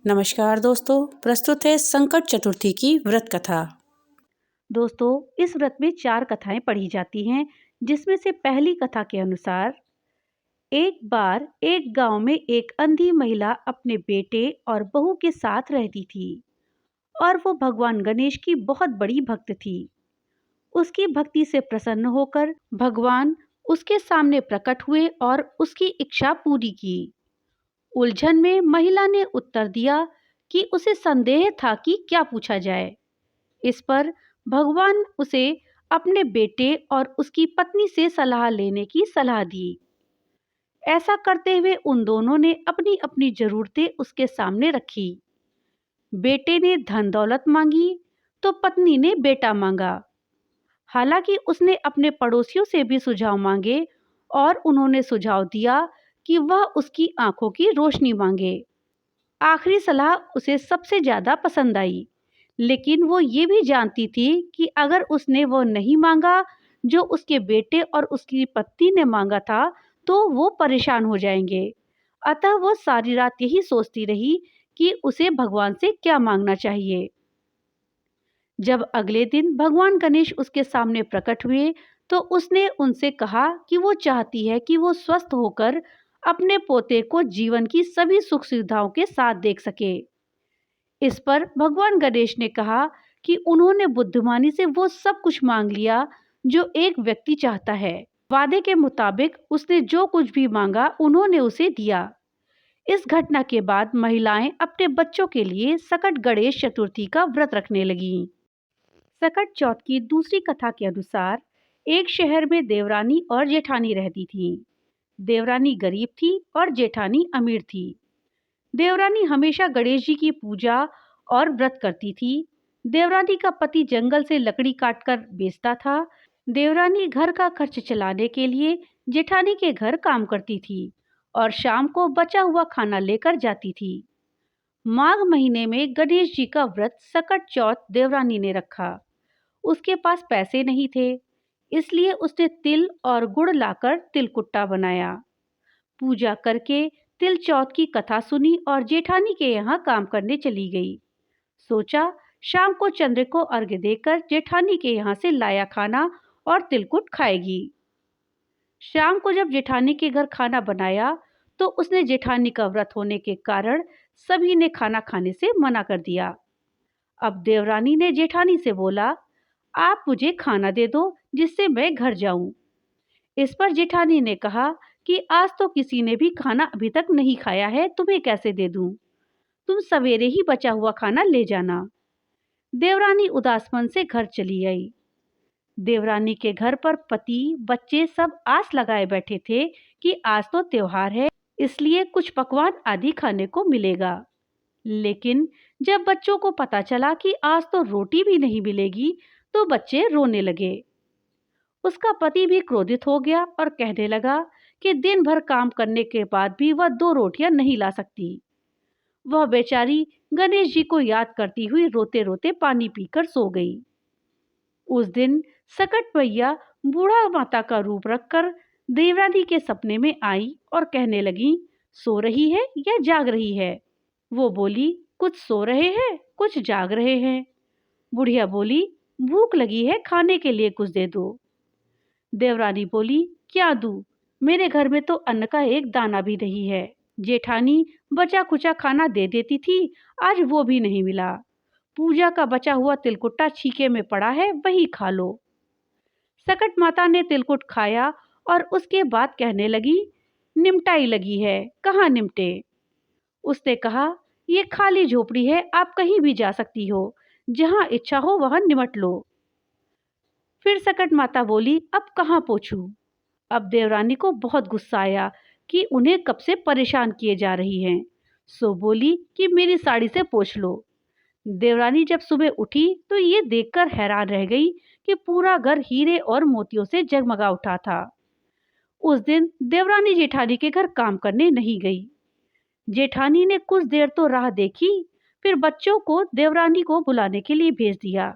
नमस्कार दोस्तों, प्रस्तुत है संकट चतुर्थी की व्रत कथा। दोस्तों, इस व्रत में 4 कथाएं पढ़ी जाती हैं, जिसमें से पहली कथा के अनुसार एक बार एक गांव में एक अंधी महिला अपने बेटे और बहू के साथ रहती थी और वो भगवान गणेश की बहुत बड़ी भक्त थी। उसकी भक्ति से प्रसन्न होकर भगवान उसके सामने प्रकट हुए और उसकी इच्छा पूरी की। उलझन में महिला ने उत्तर दिया कि उसे संदेह था कि क्या पूछा जाए। इस पर भगवान उसे अपने बेटे और उसकी पत्नी से सलाह लेने की सलाह दी। ऐसा करते हुए उन दोनों ने अपनी अपनी जरूरतें उसके सामने रखी। बेटे ने धन दौलत मांगी तो पत्नी ने बेटा मांगा। हालांकि उसने अपने पड़ोसियों से भी सुझाव मांगे और उन्होंने सुझाव दिया कि वह उसकी आंखों की रोशनी मांगे। आखिरी सलाह उसे सबसे ज्यादा पसंद आई, लेकिन वो ये भी जानती थी कि अगर उसने वो नहीं मांगा जो उसके बेटे और उसकी पत्नी ने मांगा था, तो वो परेशान हो जाएंगे। अतः वो सारी रात यही सोचती रही कि उसे भगवान से क्या मांगना चाहिए। जब अगले दिन भगवान गणेश उसके सामने प्रकट हुए, तो उसने उनसे कहा कि वो चाहती है कि वो स्वस्थ होकर अपने पोते को जीवन की सभी सुख सुविधाओं के साथ देख सके। इस पर भगवान गणेश ने कहा कि उन्होंने बुद्धिमानी से वो सब कुछ मांग लिया जो एक व्यक्ति चाहता है। वादे के मुताबिक उसने जो कुछ भी मांगा उन्होंने उसे दिया। इस घटना के बाद महिलाएं अपने बच्चों के लिए सकट गणेश चतुर्थी का व्रत रखने लगीं। सकट चौथ की दूसरी कथा के अनुसार एक शहर में देवरानी और जेठानी रहती थीं। देवरानी गरीब थी और जेठानी अमीर थी। देवरानी हमेशा गणेश जी की पूजा और व्रत करती थी। देवरानी का पति जंगल से लकड़ी काटकर बेचता था। देवरानी घर का खर्च चलाने के लिए जेठानी के घर काम करती थी और शाम को बचा हुआ खाना लेकर जाती थी। माघ महीने में गणेश जी का व्रत सकट चौथ देवरानी ने रखा। उसके पास पैसे नहीं थे, इसलिए उसने तिल और गुड़ लाकर तिलकुट्टा बनाया। पूजा करके तिल चौथ की कथा सुनी और जेठानी के यहाँ काम करने चली गई। सोचा शाम को चंद्र को अर्घ्य देकर जेठानी के यहाँ से लाया खाना और तिलकुट खाएगी। शाम को जब जेठानी के घर खाना बनाया, तो उसने जेठानी का व्रत होने के कारण सभी ने खाना खाने से मना कर दिया। अब देवरानी ने जेठानी से बोला, आप मुझे खाना दे दो जिससे मैं घर जाऊं। इस पर जेठानी ने कहा कि आज तो किसी ने भी खाना अभी तक नहीं खाया है, तुम्हें कैसे दे दूं? तुम सवेरे ही बचा हुआ खाना ले जाना। देवरानी उदास मन से घर चली आई। देवरानी के घर पर पति बच्चे सब आस लगाए बैठे थे कि आज तो त्योहार है, इसलिए कुछ पकवान आदि खाने को मिलेगा। लेकिन जब बच्चों को पता चला कि आज तो रोटी भी नहीं मिलेगी, तो बच्चे रोने लगे। उसका पति भी क्रोधित हो गया और कहने लगा कि दिन भर काम करने के बाद भी वह 2 रोटियां नहीं ला सकती। वह बेचारी गणेश जी को याद करती हुई रोते रोते पानी पीकर सो गई। उस दिन सकट मैया बूढ़ा माता का रूप रखकर देवरानी के सपने में आई और कहने लगी, सो रही है या जाग रही है? वो बोली, कुछ सो रहे हैं, कुछ जाग रहे हैं। बुढ़िया बोली, भूख लगी है, खाने के लिए कुछ दे दो। देवरानी बोली, क्या दूं? मेरे घर में तो अन्न का एक दाना भी नहीं है। जेठानी बचा खुचा खाना दे देती थी, आज वो भी नहीं मिला। पूजा का बचा हुआ तिलकुट्टा छीके में पड़ा है, वही खा लो। सकट माता ने तिलकुट खाया और उसके बाद कहने लगी, निमटाई लगी है, कहाँ निमटे? उसने कहा, ये खाली झोपड़ी है, आप कहीं भी जा सकती हो, जहाँ इच्छा हो वहां निमट लो। फिर सकट माता बोली, अब कहाँ पोंछूं? अब देवरानी को बहुत गुस्सा आया कि उन्हें कब से परेशान किए जा रही हैं। सो बोली कि मेरी साड़ी से पोंछ लो। देवरानी जब सुबह उठी तो ये देखकर हैरान रह गई कि पूरा घर हीरे और मोतियों से जगमगा उठा था। उस दिन देवरानी जेठानी के घर काम करने नहीं गई। जेठानी ने कुछ देर तो राह देखी, फिर बच्चों को देवरानी को बुलाने के लिए भेज दिया।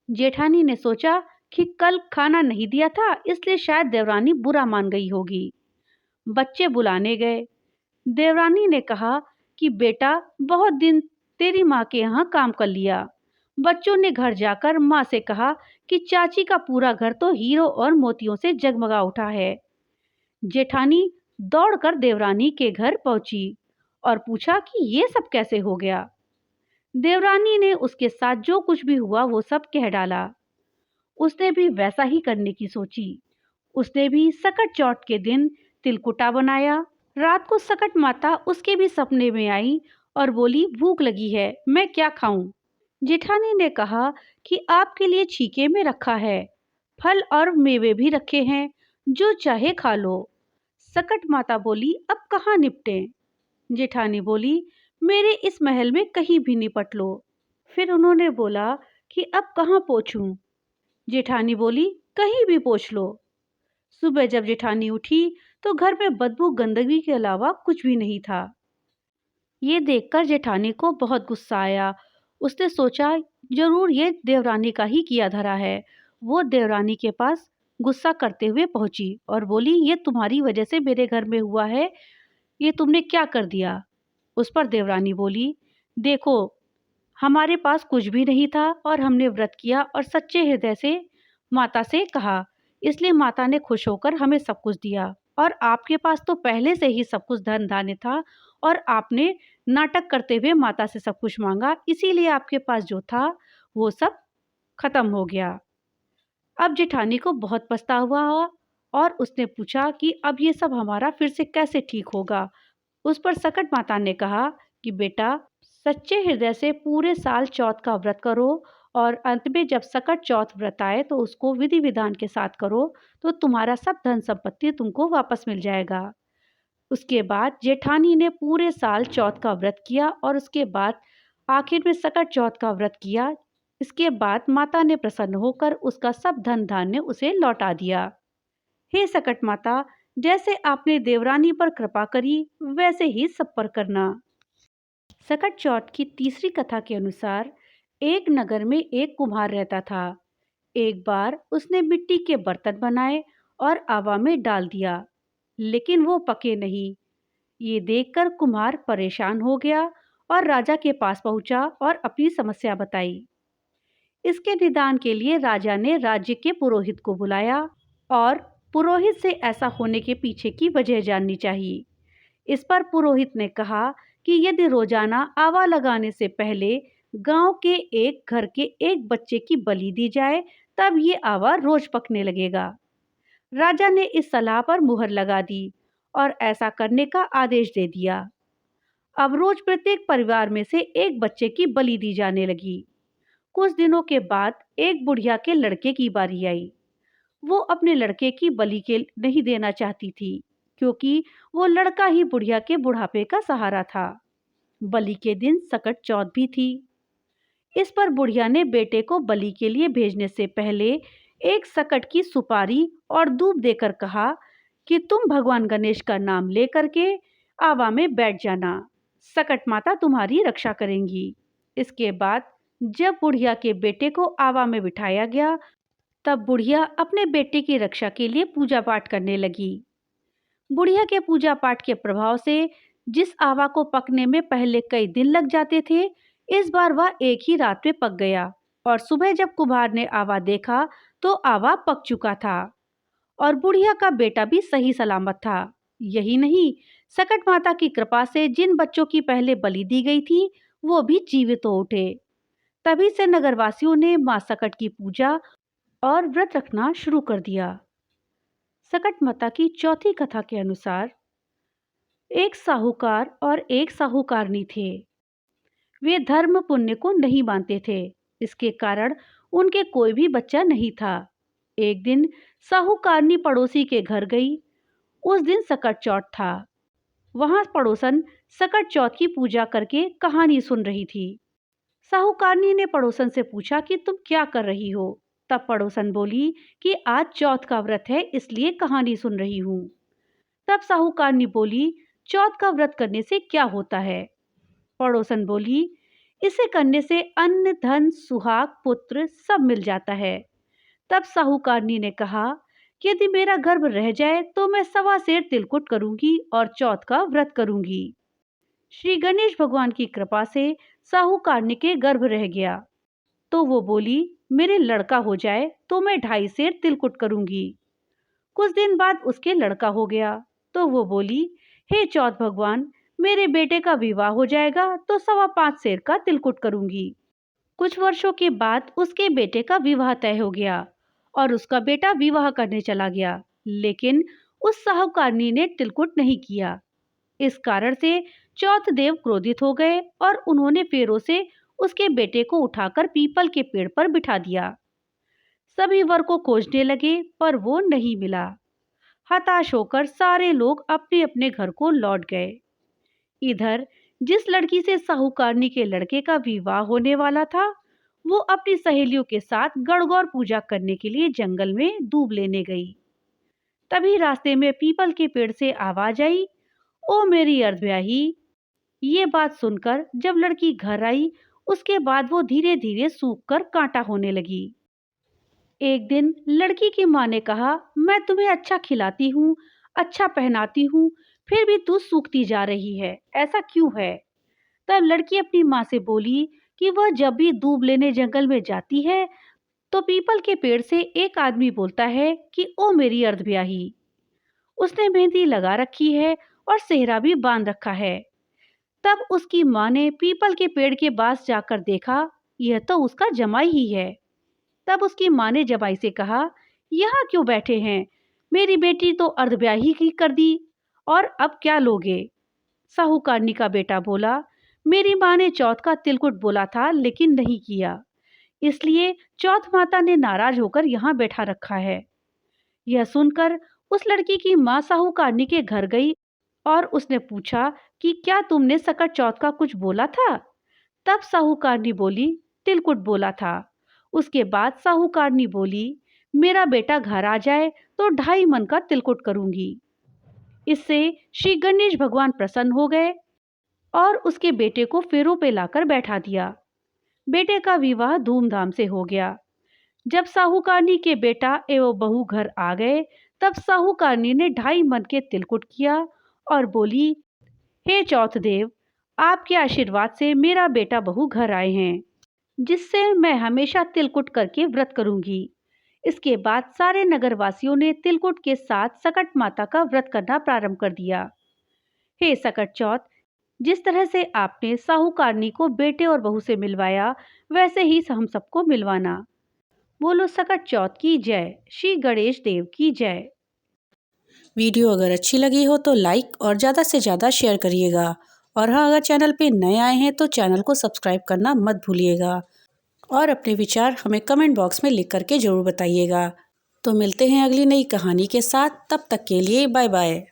जेठानी ने सोचा कि कल खाना नहीं दिया था, इसलिए शायद देवरानी बुरा मान गई होगी। बच्चे बुलाने गए। देवरानी ने कहा कि बेटा बहुत दिन तेरी माँ के यहाँ काम कर लिया। बच्चों ने घर जाकर माँ से कहा कि चाची का पूरा घर तो हीरो और मोतियों से जगमगा उठा है। जेठानी दौड़कर देवरानी के घर पहुंची और पूछा कि ये सब कैसे हो गया। देवरानी ने उसके साथ जो कुछ भी हुआ वो सब कह डाला। उसने भी वैसा ही करने की सोची। उसने भी सकट चौथ के दिन तिलकुटा बनाया। रात को सकट माता उसके भी सपने में आई और बोली, भूख लगी है, मैं क्या खाऊं? जेठानी ने कहा कि आपके लिए छीके में रखा है, फल और मेवे भी रखे हैं, जो चाहे खा लो। सकट माता बोली, अब कहाँ निपटें? जेठानी बोली, मेरे इस महल में कहीं भी निपट लो। फिर उन्होंने बोला कि अब कहाँ पोंछूं? जेठानी बोली, कहीं भी पोंछ लो। सुबह जब जेठानी उठी तो घर में बदबू गंदगी के अलावा कुछ भी नहीं था। ये देखकर जेठानी को बहुत गुस्सा आया। उसने सोचा, जरूर ये देवरानी का ही किया धरा है। वो देवरानी के पास गुस्सा करते हुए पहुंची और बोली, ये तुम्हारी वजह से मेरे घर में हुआ है, ये तुमने क्या कर दिया? उस पर देवरानी बोली, देखो, हमारे पास कुछ भी नहीं था और हमने व्रत किया और सच्चे हृदय से माता से कहा, इसलिए माता ने खुश होकर हमें सब कुछ दिया। और आपके पास तो पहले से ही सब कुछ धन धान्य था और आपने नाटक करते हुए माता से सब कुछ मांगा, इसीलिए आपके पास जो था वो सब खत्म हो गया। अब जेठानी को बहुत पछतावा हुआ और उसने पूछा कि अब ये सब हमारा फिर से कैसे ठीक होगा। उस पर सकट माता ने कहा कि बेटा, सच्चे हृदय से पूरे साल चौथ का व्रत करो और अंत में जब सकट चौथ व्रत आए तो उसको विधि विधान के साथ करो, तो तुम्हारा सब धन संपत्ति तुमको वापस मिल जाएगा। उसके बाद जेठानी ने पूरे साल चौथ का व्रत किया और उसके बाद आखिर में सकट चौथ का व्रत किया। इसके बाद माता ने प्रसन्न होकर उसका सब धन धान्य उसे लौटा दिया। हे सकट माता, जैसे आपने देवरानी पर कृपा करी वैसे ही सब पर करना। सकट चौथ की तीसरी कथा के अनुसार एक नगर में एक कुम्हार रहता था। एक बार उसने मिट्टी के बर्तन बनाए और आवा में डाल दिया, लेकिन वो पके नहीं। ये देखकर कुम्हार परेशान हो गया और राजा के पास पहुंचा और अपनी समस्या बताई। इसके निदान के लिए राजा ने राज्य के पुरोहित को बुलाया और पुरोहित से ऐसा होने के पीछे की वजह जाननी चाहिए। इस पर पुरोहित ने कहा कि यदि रोजाना आवा लगाने से पहले गांव के एक घर के एक बच्चे की बलि दी जाए, तब ये आवा रोज पकने लगेगा। राजा ने इस सलाह पर मुहर लगा दी और ऐसा करने का आदेश दे दिया। अब रोज प्रत्येक परिवार में से एक बच्चे की बलि दी जाने लगी। कुछ दिनों के बाद एक बुढ़िया के लड़के की बारी आई। वो अपने लड़के की बलि के नहीं देना चाहती थी, क्योंकि वो लड़का ही बुढ़िया के बुढ़ापे का सहारा था। बलि के दिन सकट चौथ भी थी। इस पर बुढ़िया ने बेटे को बलि के लिए भेजने से पहले एक सकट की सुपारी और दूब देकर कहा कि तुम भगवान गणेश का नाम लेकर के आवा में बैठ जाना, सकट माता तुम्हारी रक्षा करेंगी। इसके बाद जब बुढ़िया के बेटे को आवा में बिठाया गया, तब बुढ़िया अपने बेटे की रक्षा के लिए पूजा पाठ करने लगी। बुढ़िया के पूजा पाठ के प्रभाव से जिस आवा को पकने में पहले कई दिन लग जाते थे, इस बार वह एक ही रात में पक गया और सुबह जब कुम्हार ने आवा देखा तो आवा पक चुका था और बुढ़िया का बेटा भी सही सलामत था। यही नहीं, सकट माता की कृपा से जिन बच्चों की पहले बलि दी गई थी वो भी जीवित हो उठे। तभी से नगरवासियों ने मां सकट की पूजा और व्रत रखना शुरू कर दिया। सकट माता की चौथी कथा के अनुसार एक साहूकार और एक साहूकारनी थे। वे धर्म पुण्य को नहीं मानते थे, इसके कारण उनके कोई भी बच्चा नहीं था। एक दिन साहूकारनी पड़ोसी के घर गई। उस दिन सकट चौथ था। वहां पड़ोसन सकट चौथ की पूजा करके कहानी सुन रही थी। साहूकारनी ने पड़ोसन से पूछा कि तुम क्या कर रही हो? तब पड़ोसन बोली कि आज चौथ का व्रत है, इसलिए कहानी सुन रही हूँ। तब साहूकारनी बोली, चौथ का व्रत करने से क्या होता है? पड़ोसन बोली, इसे करने से अन्न धन सुहाग पुत्र सब मिल जाता है। तब साहूकारनी ने कहा कि यदि मेरा गर्भ रह जाए तो मैं 1.25 सेर तिलकुट करूंगी और चौथ का व्रत करूंगी। श्री गणेश भगवान की कृपा से साहूकारनी के गर्भ रह गया। तो वो बोली, मेरे लड़का हो जाए तो मैं 2.5 सेर तिलकुट करूंगी। कुछ दिन बाद उसके लड़का हो गया तो वो बोली, हे चौथ भगवान, मेरे बेटे का विवाह हो जाएगा तो 5.25 सेर का तिलकुट करूंगी। कुछ वर्षों के बाद उसके बेटे का विवाह तय हो गया और उसका बेटा विवाह करने चला गया, लेकिन उस साहूकारनी ने तिलकुट नहीं किया। इस कारण से चौथ देव क्रोधित हो गए और उन्होंने फेरों से उसके बेटे को उठाकर पीपल के पेड़ पर बिठा दिया। सभी वर को खोजने लगे पर वो नहीं मिला। हताश होकर सारे लोग अपने अपने घर को लौट गए। इधर जिस लड़की से साहूकारनी के लड़के का विवाह होने वाला था, वो अपनी सहेलियों के साथ गणगौर पूजा करने के लिए जंगल में दूब लेने गई। तभी रास्ते में पीपल के पेड़ से आवाज आई, ओ मेरी अर्धव्याही। ये बात सुनकर जब लड़की घर आई, उसके बाद वो धीरे धीरे सूखकर कांटा होने लगी। एक दिन लड़की की माँ ने कहा, मैं तुम्हें अच्छा खिलाती हूँ, अच्छा पहनाती हूँ, फिर भी तू सूखती जा रही है, ऐसा क्यों है? तब लड़की अपनी माँ से बोली कि वह जब भी दूब लेने जंगल में जाती है तो पीपल के पेड़ से एक आदमी बोलता है कि ओ मेरी अर्धब्याही। उसने मेहंदी लगा रखी है और सेहरा भी बांध रखा है। तब उसकी माँ ने पीपल के पेड़ के पास जाकर देखा, यह तो उसका जमाई ही है। तब उसकी माँ ने जमाई से कहा, यहाँ क्यों बैठे हैं? मेरी बेटी तो अर्धब्याही की कर दी, और अब क्या लोगे? साहूकारनी का बेटा बोला, मेरी माँ ने चौथ का तिलकुट बोला था लेकिन नहीं किया, इसलिए चौथ माता ने नाराज होकर यहाँ बैठा रखा है। यह सुनकर उस लड़की की माँ साहूकारनी के घर गई और उसने पूछा कि क्या तुमने सकट चौथ का कुछ बोला था? तब साहूकारनी बोली, तिलकुट बोला था। उसके बाद साहूकारनी बोली, मेरा बेटा घर आ जाए तो 2.5 मन का तिलकुट करूंगी। इससे श्री गणेश भगवान प्रसन्न हो गए और उसके बेटे को फेरों पे लाकर बैठा दिया। बेटे का विवाह धूमधाम से हो गया। जब साहूकारनी के बेटा एवं बहू घर आ गए, तब साहूकारनी ने 2.5 मन के तिलकुट किया और बोली, हे चौथ देव, आपके आशीर्वाद से मेरा बेटा बहू घर आए हैं, जिससे मैं हमेशा तिलकुट करके व्रत करूंगी। इसके बाद सारे नगरवासियों ने तिलकुट के साथ सकट माता का व्रत करना प्रारंभ कर दिया। हे सकट चौथ, जिस तरह से आपने साहूकारनी को बेटे और बहू से मिलवाया, वैसे ही हम सबको मिलवाना। बोलो सकट चौथ की जय, श्री गणेश देव की जय। वीडियो अगर अच्छी लगी हो तो लाइक और ज़्यादा से ज़्यादा शेयर करिएगा। और हाँ, अगर चैनल पे नए आए हैं तो चैनल को सब्सक्राइब करना मत भूलिएगा। और अपने विचार हमें कमेंट बॉक्स में लिख करके ज़रूर बताइएगा। तो मिलते हैं अगली नई कहानी के साथ, तब तक के लिए बाय बाय।